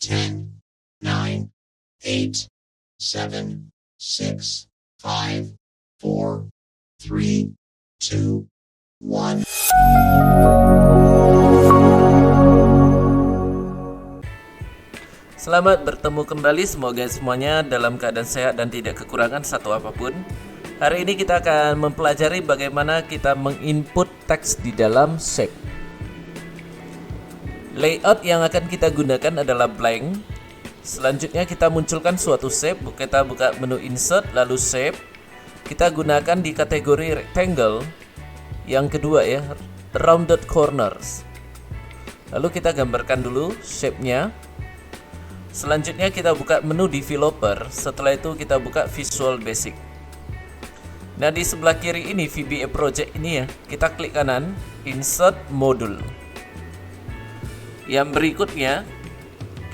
10, 9, 8, 7, 6, 5, 4, 3, 2, 1. Selamat bertemu kembali, semoga semuanya dalam keadaan sehat dan tidak kekurangan satu apapun. Hari ini kita akan mempelajari bagaimana kita menginput teks di dalam shape. Layout yang akan kita gunakan adalah blank. Selanjutnya kita munculkan suatu shape, kita buka menu insert lalu shape. Kita gunakan di kategori rectangle. Yang kedua ya, rounded corners. Lalu kita gambarkan dulu shape-nya. Selanjutnya kita buka menu developer, setelah itu kita buka Visual Basic. Nah, di sebelah kiri ini VBA project ini ya, kita klik kanan, insert module. Yang berikutnya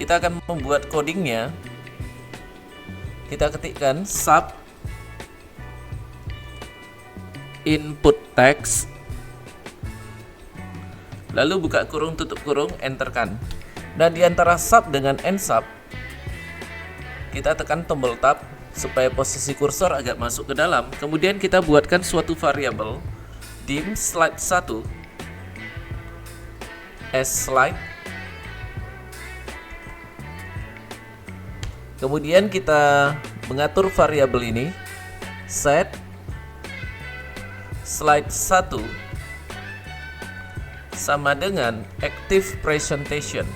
kita akan membuat codingnya. Kita ketikkan sub input text, lalu buka kurung tutup kurung, enterkan. Nah, di antara sub dengan end sub, kita tekan tombol tab supaya posisi kursor agak masuk ke dalam. Kemudian kita buatkan suatu variabel dim slide 1 as slide. Kemudian kita mengatur variabel ini set slide 1 sama dengan active presentation.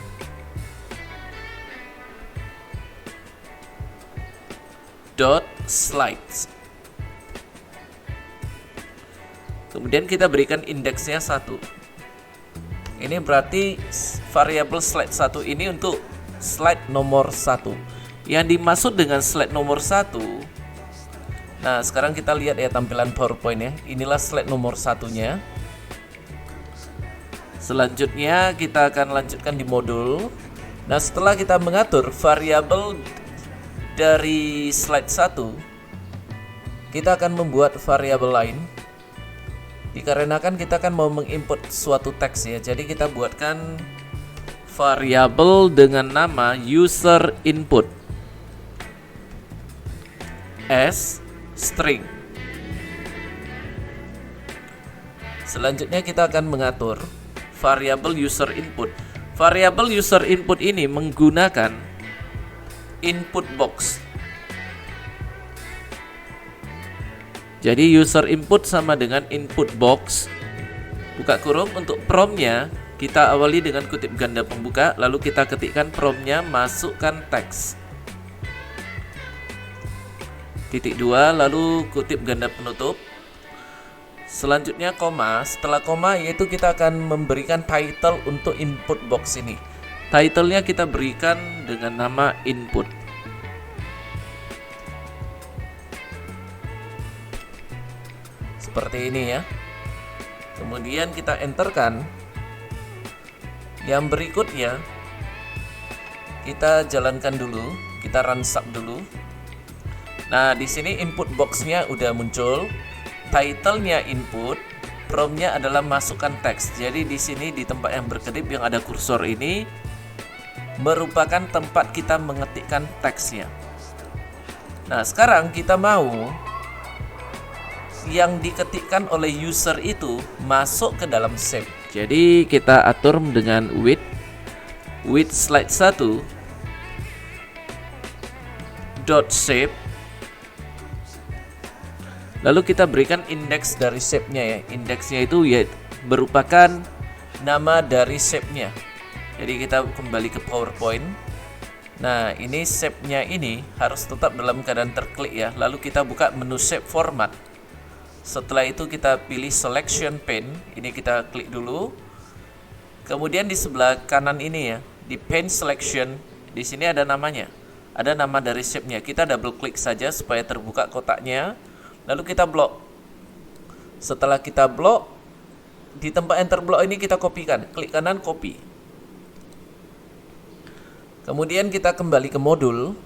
Dot slides. Kemudian kita berikan indeksnya 1. Ini berarti variabel slide 1 ini untuk slide nomor 1. Yang dimaksud dengan slide nomor 1, nah sekarang kita lihat ya tampilan PowerPoint ya. Inilah slide nomor 1-nya. Selanjutnya kita akan lanjutkan di modul. Nah, setelah kita mengatur variabel dari slide 1, kita akan membuat variabel lain. Dikarenakan kita akan mau menginput suatu teks ya. Jadi kita buatkan variabel dengan nama user input as string. Selanjutnya kita akan mengatur variabel user input. Variabel user input ini menggunakan input box. Jadi user input sama dengan input box. Buka kurung, untuk promptnya kita awali dengan kutip ganda pembuka, lalu kita ketikkan promptnya masukkan teks. Titik 2, lalu kutip ganda penutup. Selanjutnya koma. Setelah koma yaitu kita akan memberikan title untuk input box ini. Title-nya kita berikan dengan nama input. Seperti ini ya. Kemudian kita enterkan. Yang berikutnya kita jalankan dulu, kita run sub dulu. Nah, di sini input box-nya udah muncul. Title-nya input, prompt-nya adalah masukkan teks. Jadi di sini di tempat yang berkedip yang ada kursor ini merupakan tempat kita mengetikkan teksnya. Nah, sekarang kita mau yang diketikkan oleh user itu masuk ke dalam shape. Jadi kita atur dengan width slide 1 dot shape. Lalu kita berikan indeks dari shape-nya ya. Indeksnya itu ya merupakan nama dari shape-nya. Jadi kita kembali ke PowerPoint. Nah, ini shape-nya ini harus tetap dalam keadaan terklik ya. Lalu kita buka menu shape format. Setelah itu kita pilih selection pane. Ini kita klik dulu. Kemudian di sebelah kanan ini ya, di pane selection, di sini ada namanya. Ada nama dari shape-nya. Kita double klik saja supaya terbuka kotaknya. Lalu kita blok. Setelah kita blok, di tempat enter blok ini kita kopikan. Klik kanan, copy. Kemudian kita kembali ke modul.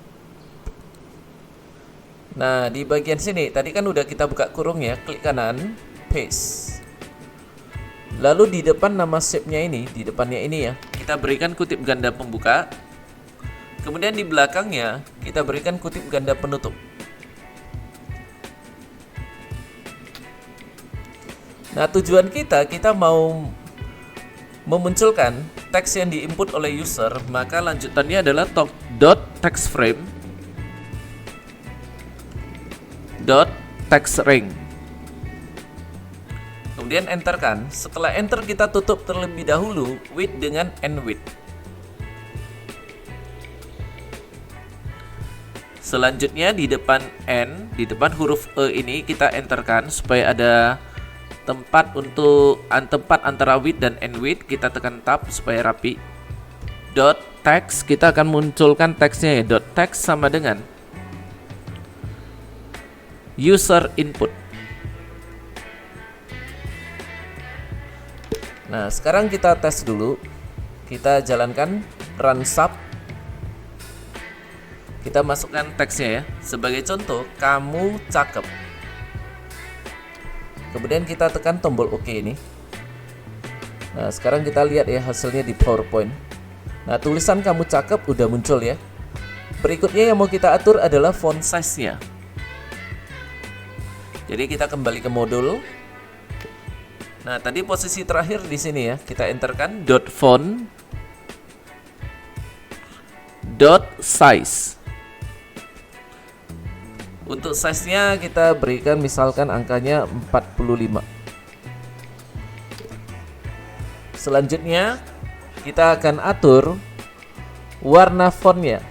Nah, di bagian sini tadi kan udah kita buka kurung ya. Klik kanan, paste. Lalu di depan nama shape-nya ini, di depannya ini ya, kita berikan kutip ganda pembuka. Kemudian di belakangnya kita berikan kutip ganda penutup. Nah, tujuan kita mau memunculkan teks yang diinput oleh user, maka lanjutannya adalah .textFrame .textRing. Kemudian enter kan. Setelah enter kita tutup terlebih dahulu with dengan endwith. Selanjutnya di depan N, di depan huruf E ini kita enterkan supaya ada tempat antara with dan endwith. Kita tekan tab supaya rapi. .text kita akan munculkan teksnya ya. .text sama dengan user input. Nah, sekarang kita tes dulu. Kita jalankan run sub. Kita masukkan teksnya ya. Sebagai contoh, kamu cakep. Kemudian kita tekan tombol OK ini. Nah, sekarang kita lihat ya hasilnya di PowerPoint. Nah, tulisan kamu cakep udah muncul ya. Berikutnya yang mau kita atur adalah font size-nya. Jadi kita kembali ke modul. Nah, tadi posisi terakhir di sini ya. Kita enterkan .font .size. Untuk size-nya kita berikan misalkan angkanya 45. Selanjutnya kita akan atur warna fontnya.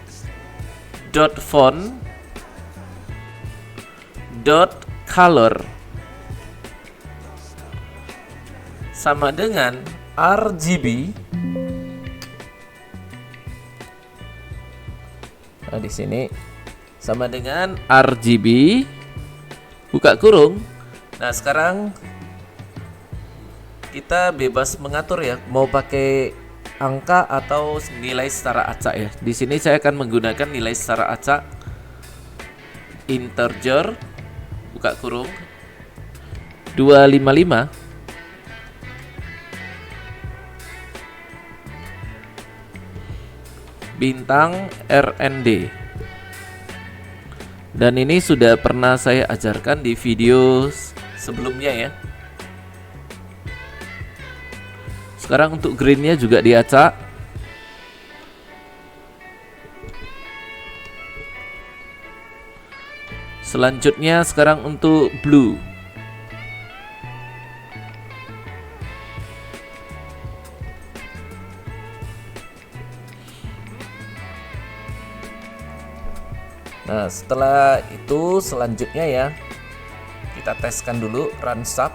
.font .color sama dengan RGB. Nah, di sini sama dengan RGB buka kurung. Nah, sekarang kita bebas mengatur ya, mau pakai angka atau nilai secara acak ya. Di sini saya akan menggunakan nilai secara acak, integer buka kurung 255 bintang RND. Dan ini sudah pernah saya ajarkan di video sebelumnya ya. Sekarang untuk greennya juga diacak. Selanjutnya sekarang untuk blue. Nah, setelah itu selanjutnya ya, kita teskan dulu run sub.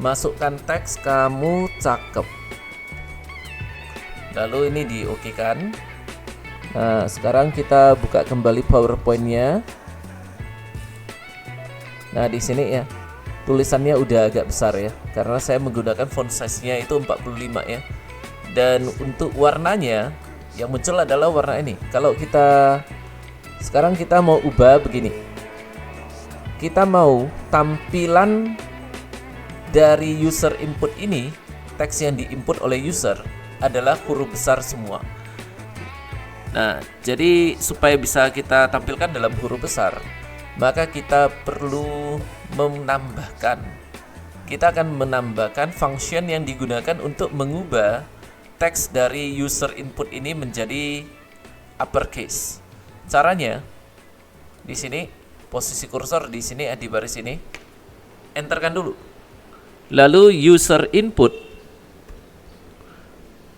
Masukkan teks kamu cakep. Lalu ini di OK kan. Nah, sekarang kita buka kembali PowerPoint-nya. Nah, di sini ya, tulisannya udah agak besar ya, karena saya menggunakan font size-nya itu 45 ya. Dan untuk warnanya yang muncul adalah warna ini. Kalau kita sekarang kita mau ubah begini. Kita mau tampilan dari user input ini, teks yang diinput oleh user adalah huruf besar semua. Nah, jadi supaya bisa kita tampilkan dalam huruf besar, maka kita perlu menambahkan. Kita akan menambahkan function yang digunakan untuk mengubah teks dari user input ini menjadi uppercase. Caranya di sini, posisi kursor di sini di baris ini. Enterkan dulu. Lalu user input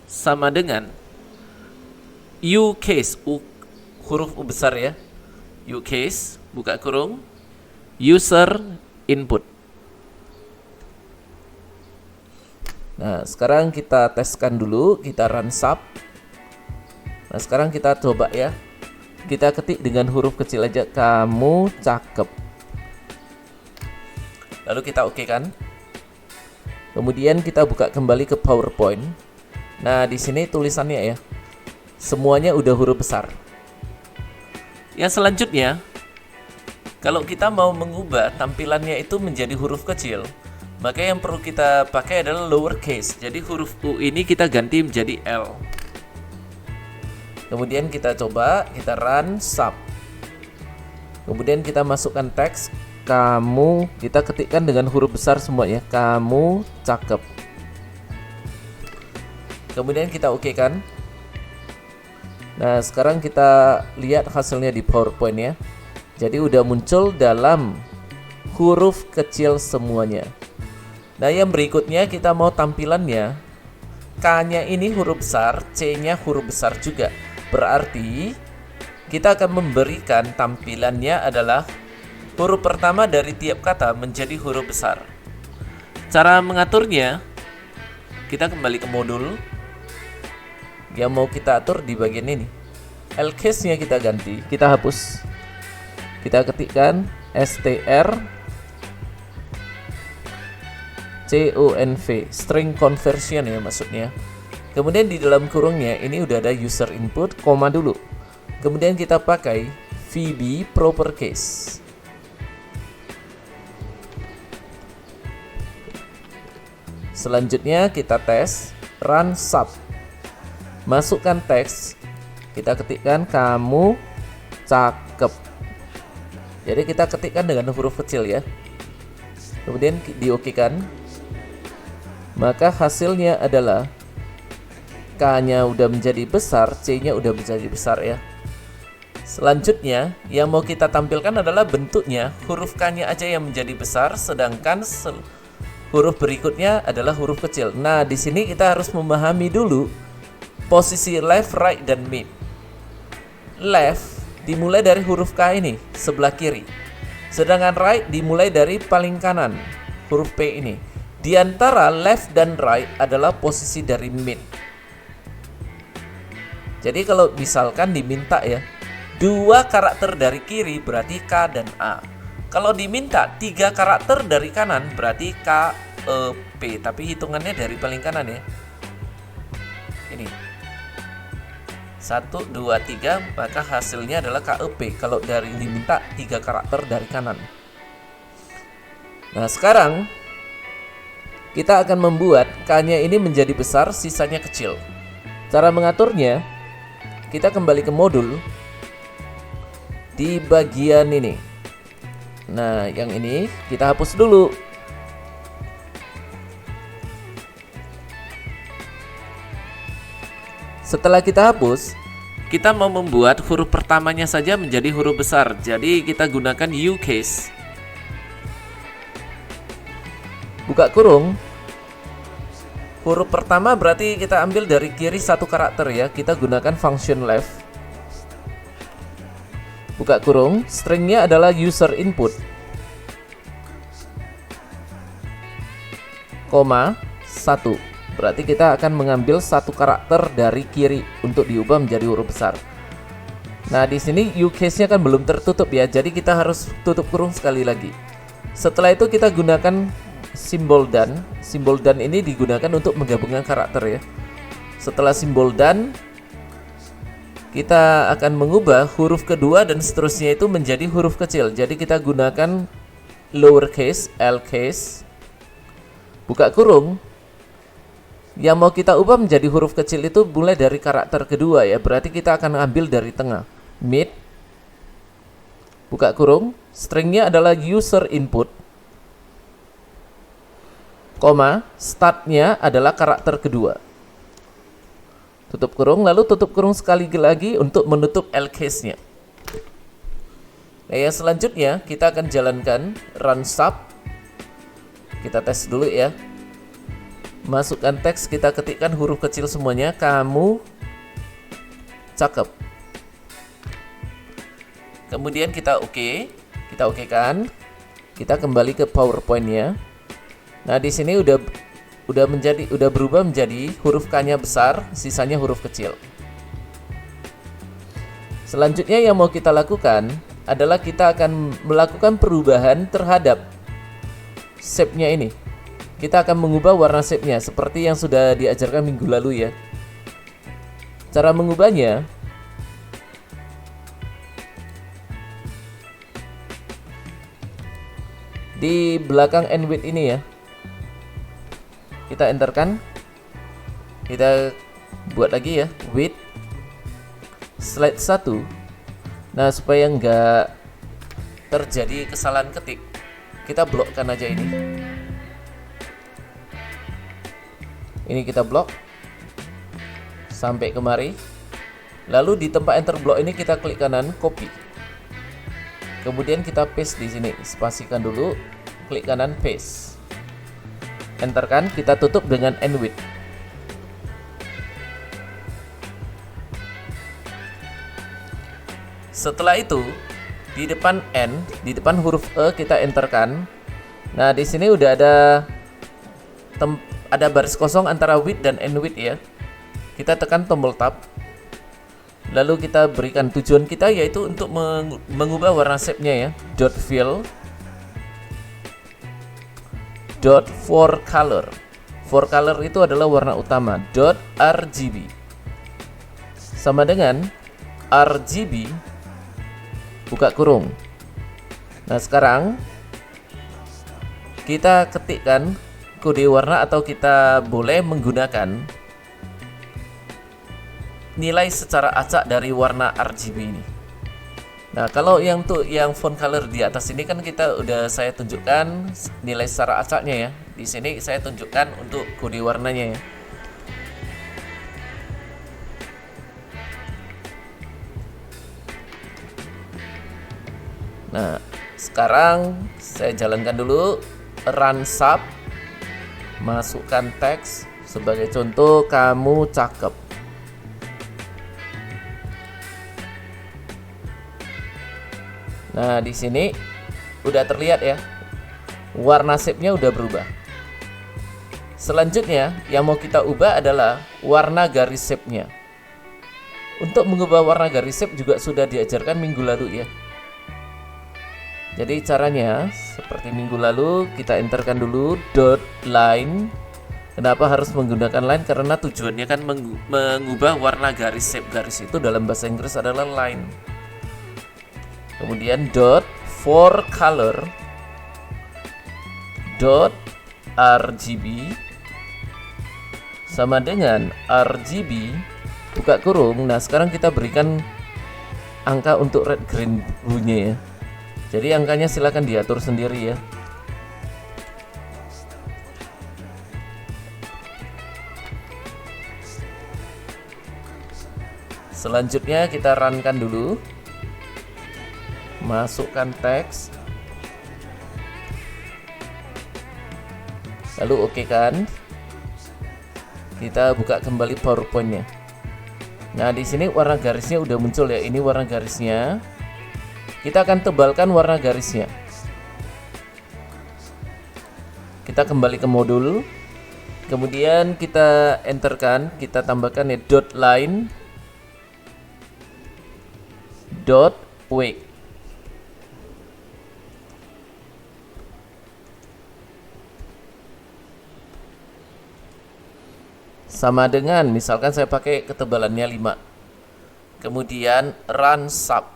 sama dengan ucase, huruf U besar ya. Ucase buka kurung user input. Nah, sekarang kita teskan dulu, kita run sub. Nah, sekarang kita coba ya. Kita ketik dengan huruf kecil aja, kamu cakep. Lalu kita OK kan? Kemudian kita buka kembali ke PowerPoint. Nah, di sini tulisannya ya. Semuanya udah huruf besar. Yang selanjutnya, kalau kita mau mengubah tampilannya itu menjadi huruf kecil, maka yang perlu kita pakai adalah lowercase. Jadi huruf U ini kita ganti menjadi L. Kemudian kita coba, kita run sub. Kemudian kita masukkan teks kamu, kita ketikkan dengan huruf besar semua ya, kamu cakep. Kemudian kita oke kan. Nah sekarang kita lihat hasilnya di PowerPoint ya. Jadi udah muncul dalam huruf kecil semuanya. Nah yang berikutnya kita mau tampilannya, K-nya ini huruf besar, C-nya huruf besar juga. Berarti kita akan memberikan tampilannya adalah huruf pertama dari tiap kata menjadi huruf besar. Cara mengaturnya, kita kembali ke modul. Yang mau kita atur di bagian ini. L-case-nya kita ganti, kita hapus. Kita ketikkan str conv, string conversion ya maksudnya. Kemudian di dalam kurungnya ini udah ada user input, koma dulu. Kemudian kita pakai VB proper case. Selanjutnya kita tes run sub. Masukkan teks, kita ketikkan kamu cakep. Jadi kita ketikkan dengan huruf kecil ya. Kemudian diokekan. Maka hasilnya adalah K-nya udah menjadi besar, C-nya udah menjadi besar ya. Selanjutnya yang mau kita tampilkan adalah bentuknya, huruf K-nya aja yang menjadi besar, sedangkan huruf berikutnya adalah huruf kecil. Nah, di sini kita harus memahami dulu posisi left, right, dan mid. Left dimulai dari huruf K ini, sebelah kiri. Sedangkan right dimulai dari paling kanan, huruf P ini. Di antara left dan right adalah posisi dari mid. Jadi kalau misalkan diminta ya, 2 karakter dari kiri berarti K dan A. Kalau diminta 3 karakter dari kanan berarti K, E, P. Tapi hitungannya dari paling kanan ya. Ini 1, 2, 3, maka hasilnya adalah K, E, P. Kalau dari diminta 3 karakter dari kanan. Nah sekarang kita akan membuat K-nya ini menjadi besar, sisanya kecil. Cara mengaturnya, kita kembali ke modul. Di bagian ini. Nah, yang ini kita hapus dulu. Setelah kita hapus, kita mau membuat huruf pertamanya saja menjadi huruf besar. Jadi kita gunakan uCase. Buka kurung. Huruf pertama berarti kita ambil dari kiri 1 karakter ya. Kita gunakan function left. Buka kurung, stringnya adalah user input, koma 1. Berarti kita akan mengambil 1 karakter dari kiri untuk diubah menjadi huruf besar. Nah di sini uCase-nya kan belum tertutup ya, jadi kita harus tutup kurung sekali lagi. Setelah itu kita gunakan simbol dan. Simbol dan ini digunakan untuk menggabungkan karakter ya. Setelah simbol dan, kita akan mengubah huruf kedua dan seterusnya itu menjadi huruf kecil. Jadi kita gunakan lowercase, L-case. Buka kurung. Yang mau kita ubah menjadi huruf kecil itu mulai dari karakter kedua ya. Berarti kita akan ambil dari tengah. Mid. Buka kurung. Stringnya adalah user input, koma, startnya adalah karakter kedua. Tutup kurung, lalu tutup kurung sekali lagi untuk menutup L-case-nya. Nah, yang selanjutnya kita akan jalankan run sub. Kita tes dulu ya. Masukkan teks, kita ketikkan huruf kecil semuanya. Kamu cakep. Kemudian kita oke. Kita okekan. Kita kembali ke PowerPoint-nya. Nah, di sini udah berubah menjadi huruf K-nya besar, sisanya huruf kecil. Selanjutnya yang mau kita lakukan adalah kita akan melakukan perubahan terhadap shape-nya ini. Kita akan mengubah warna shape-nya seperti yang sudah diajarkan minggu lalu ya. Cara mengubahnya, di belakang end width ini ya. Kita enterkan. Kita buat lagi ya, width. slide 1. Nah, supaya nggak terjadi kesalahan ketik, kita blokkan aja ini. Ini kita blok sampai kemari. Lalu di tempat enter block ini kita klik kanan, copy. Kemudian kita paste di sini, spasikan dulu, klik kanan paste. Enterkan, kita tutup dengan end with. Setelah itu, di depan N, di depan huruf E kita enterkan. Nah, di sini udah ada baris kosong antara with dan end with ya. Kita tekan tombol tab. Lalu kita berikan tujuan kita yaitu untuk mengubah warna shape-nya ya. Dot fill. Dot for color. For color itu adalah warna utama. Dot RGB. Sama dengan RGB buka kurung. Nah, sekarang kita ketikkan kode warna atau kita boleh menggunakan nilai secara acak dari warna RGB ini. Nah, kalau yang font color di atas ini kan saya tunjukkan nilai secara acaknya ya. Di sini saya tunjukkan untuk kode warnanya ya. Nah, sekarang saya jalankan dulu run sub, masukkan teks sebagai contoh, kamu cakep. Nah, di sini udah terlihat ya, warna shape-nya udah berubah. Selanjutnya yang mau kita ubah adalah warna garis shape-nya. Untuk mengubah warna garis shape juga sudah diajarkan minggu lalu ya. Jadi caranya seperti minggu lalu, kita enterkan dulu dot line. Kenapa harus menggunakan line? Karena tujuannya kan mengubah warna garis shape. Garis itu dalam bahasa Inggris adalah line. Kemudian dot for color dot RGB sama dengan RGB buka kurung. Nah, sekarang kita berikan angka untuk red, green, blue-nya ya. Jadi angkanya silakan diatur sendiri ya. Selanjutnya kita runkan dulu. Masukkan teks. Lalu oke kan? Kita buka kembali PowerPoint-nya. Nah, di sini warna garisnya udah muncul ya. Ini warna garisnya. Kita akan tebalkan warna garisnya. Kita kembali ke modul. Kemudian kita enterkan, kita tambahkan ya dot line dot weight. Sama dengan misalkan saya pakai ketebalannya 5. Kemudian run sub.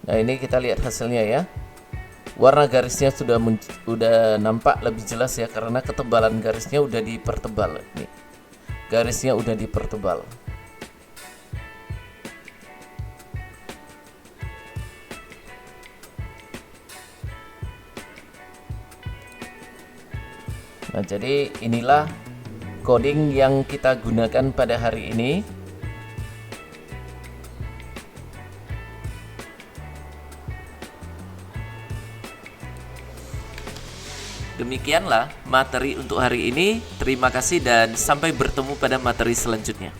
Nah, ini kita lihat hasilnya ya. Warna garisnya sudah nampak lebih jelas ya, karena ketebalan garisnya udah dipertebal nih. Garisnya udah dipertebal. Nah, jadi inilah coding yang kita gunakan pada hari ini. Demikianlah materi untuk hari ini. Terima kasih dan sampai bertemu pada materi selanjutnya.